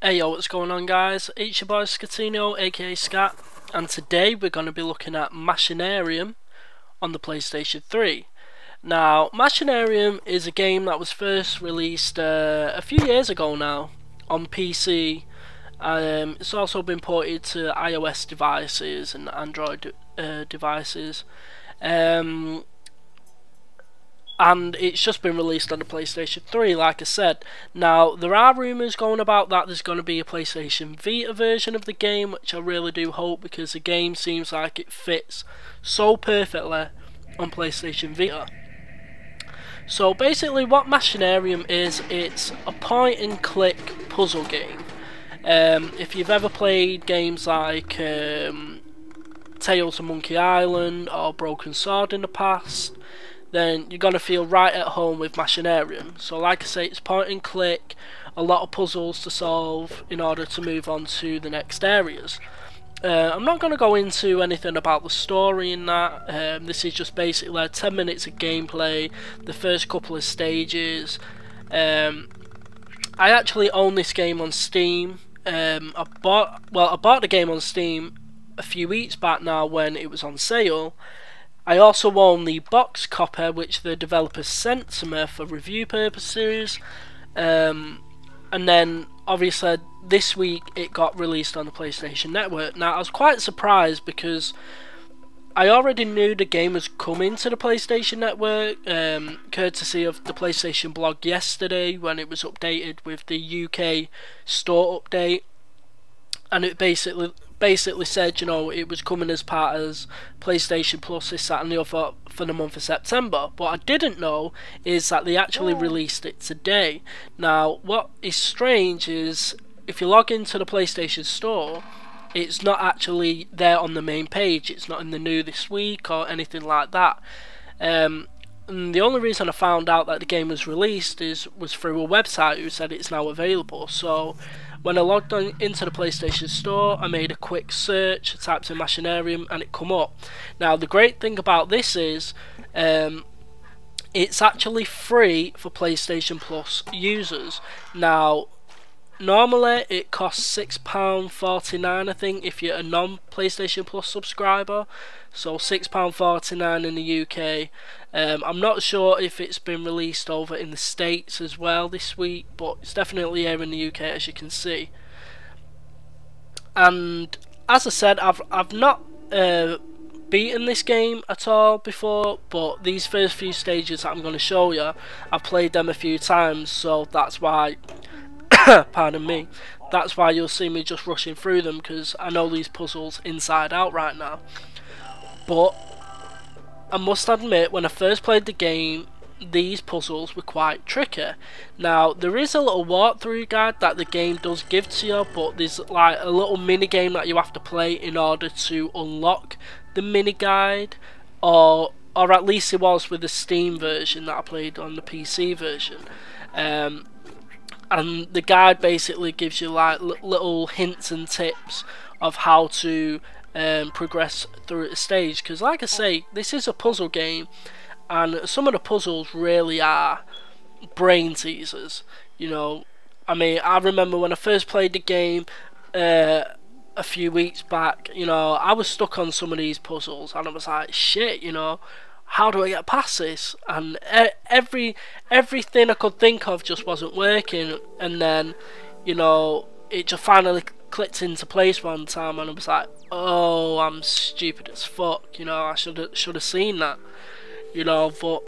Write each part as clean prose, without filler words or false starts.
Hey yo, what's going on guys? It's your boy Scatino, aka Scat, and today we're going to be looking at Machinarium on the PlayStation 3. Now, Machinarium is a game that was first released a few years ago now on PC. It's also been ported to iOS devices and Android devices. And it's just been released on the PlayStation 3, like I said. Now, there are rumours going about that there's going to be a PlayStation Vita version of the game, which I really do hope, because the game seems like it fits so perfectly on PlayStation Vita. So basically what Machinarium is, it's a point and click puzzle game. If you've ever played games like Tales of Monkey Island or Broken Sword in the past, then you're going to feel right at home with Machinarium. So like I say, it's point and click, a lot of puzzles to solve in order to move on to the next areas. I'm not going to go into anything about the story in that. This is just basically like 10 minutes of gameplay, the first couple of stages. I actually own this game on Steam. I bought the game on Steam a few weeks back now when it was on sale. I also own the box copy which the developers sent to me for review purposes, and then obviously this week it got released on the PlayStation Network. Now I was quite surprised because I already knew the game was coming to the PlayStation Network, courtesy of the PlayStation blog yesterday when it was updated with the UK store update, and it basically said, you know, it was coming as part of PlayStation Plus, this, that and the other for the month of September. What I didn't know is that they actually released it today. Now, what is strange is if you log into the PlayStation Store, it's not actually there on the main page. It's not in the new this week or anything like that. And the only reason I found out that the game was released was through a website who said it's now available. So when I logged on into the PlayStation Store, I made a quick search, typed in Machinarium, and it come up. Now the great thing about this is it's actually free for PlayStation Plus users. Now normally it costs £6.49, I think, if you're a non-PlayStation Plus subscriber. So £6.49 in the UK. I'm not sure if it's been released over in the States as well this week, but it's definitely here in the UK, as you can see. And as I said, I've not beaten this game at all before, but these first few stages that I'm going to show you, I've played them a few times, so that's why pardon me, that's why you'll see me just rushing through them, because I know these puzzles inside out right now. But I must admit, when I first played the game, these puzzles were quite tricky. Now there is a little walkthrough guide that the game does give to you, but there's like a little mini game that you have to play in order to unlock the mini guide, or at least it was with the Steam version that I played on the PC version. And the guide basically gives you like little hints and tips of how to progress through a stage, because like I say, this is a puzzle game and some of the puzzles really are brain teasers. You know, I mean, I remember when I first played the game a few weeks back, you know, I was stuck on some of these puzzles and I was like, shit, you know, how do I get past this? And everything I could think of just wasn't working, and then, you know, it just finally clicked into place one time and I was like, oh, I'm stupid as fuck, you know, I should have seen that, you know. But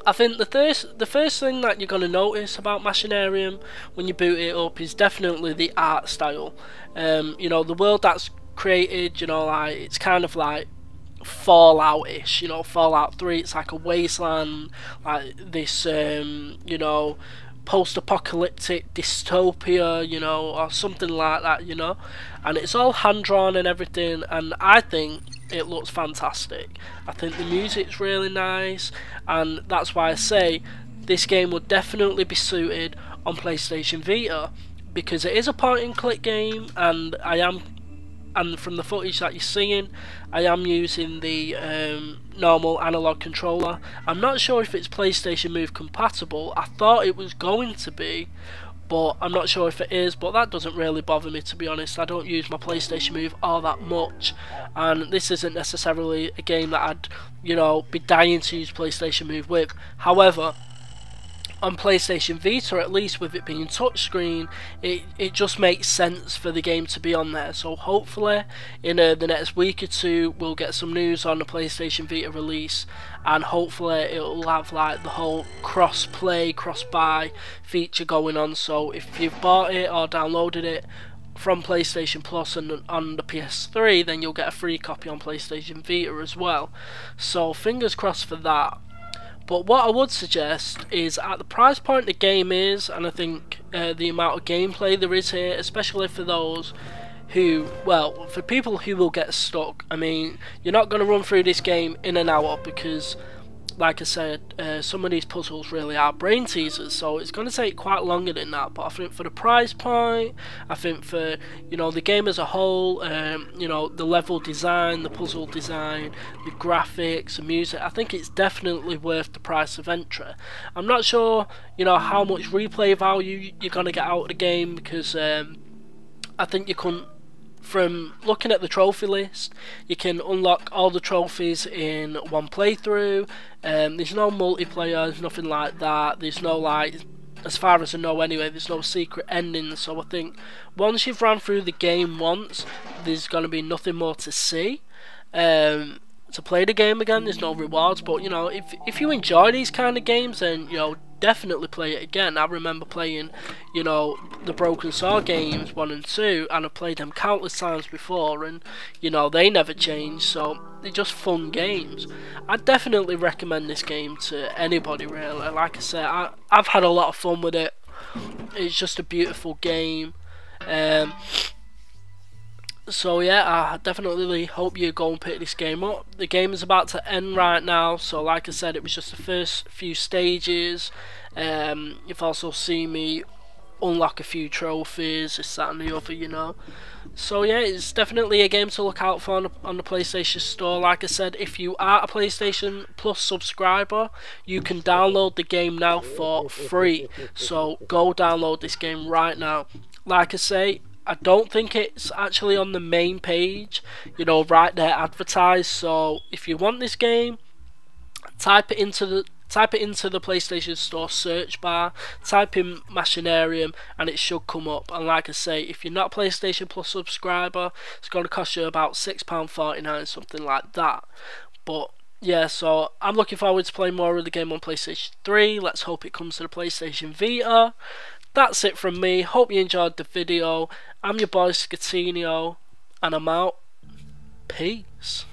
I think the first thing that you're going to notice about Machinarium when you boot it up is definitely the art style. You know, the world that's created, you know, like it's kind of like Fallout-ish, you know, Fallout 3, it's like a wasteland, like this, you know, post-apocalyptic dystopia, you know, or something like that, you know, and it's all hand-drawn and everything, and I think it looks fantastic. I think the music's really nice, and that's why I say this game would definitely be suited on PlayStation Vita, because it is a point-and-click game, and from the footage that you're seeing, I am using the normal analog controller. I'm not sure if it's PlayStation Move compatible. I thought it was going to be, but I'm not sure if it is, but that doesn't really bother me, to be honest. I don't use my PlayStation Move all that much, and this isn't necessarily a game that I'd, you know, be dying to use PlayStation Move with. However, on PlayStation Vita, at least with it being touchscreen, it just makes sense for the game to be on there. So hopefully in the next week or two we'll get some news on the PlayStation Vita release, and hopefully it'll have like the whole cross-play, cross-buy feature going on. So if you've bought it or downloaded it from PlayStation Plus and on the PS3, then you'll get a free copy on PlayStation Vita as well. So fingers crossed for that. But what I would suggest is, at the price point the game is, and I think the amount of gameplay there is here, especially for those who, well, for people who will get stuck. I mean, you're not going to run through this game in an hour because, like I said, some of these puzzles really are brain teasers, so it's going to take quite longer than that. But I think for the price point, I think for, you know, the game as a whole, you know, the level design, the puzzle design, the graphics, the music, I think it's definitely worth the price of entry. I'm not sure, you know, how much replay value you're going to get out of the game, because I think you couldn't, from looking at the trophy list, you can unlock all the trophies in one playthrough. There's no multiplayer, there's nothing like that. There's no, like, as far as I know anyway, there's no secret endings. So I think once you've run through the game once, there's going to be nothing more to see. To play the game again, there's no rewards. But, you know, if you enjoy these kind of games, then, you know, definitely play it again. I remember playing, you know, the Broken Sword games 1 and 2, and I've played them countless times before, and, you know, they never change, so they're just fun games. I definitely recommend this game to anybody, really. Like I said, I've had a lot of fun with it. It's just a beautiful game. So yeah, I definitely hope you go and pick this game up. The game is about to end right now, so like I said, it was just the first few stages. You've also seen me unlock a few trophies, this, that and the other, you know. So yeah, it's definitely a game to look out for on the PlayStation Store. Like I said, if you are a PlayStation Plus subscriber, you can download the game now for free. So go download this game right now. Like I say, I don't think it's actually on the main page, you know, right there advertised. So if you want this game, type it into the PlayStation Store search bar, type in Machinarium, and it should come up. And like I say, if you're not a PlayStation Plus subscriber, it's going to cost you about £6.49, something like that. But yeah, so I'm looking forward to playing more of the game on PlayStation 3. Let's hope it comes to the PlayStation Vita. That's it from me. Hope you enjoyed the video. I'm your boy Scatinio, and I'm out. Peace.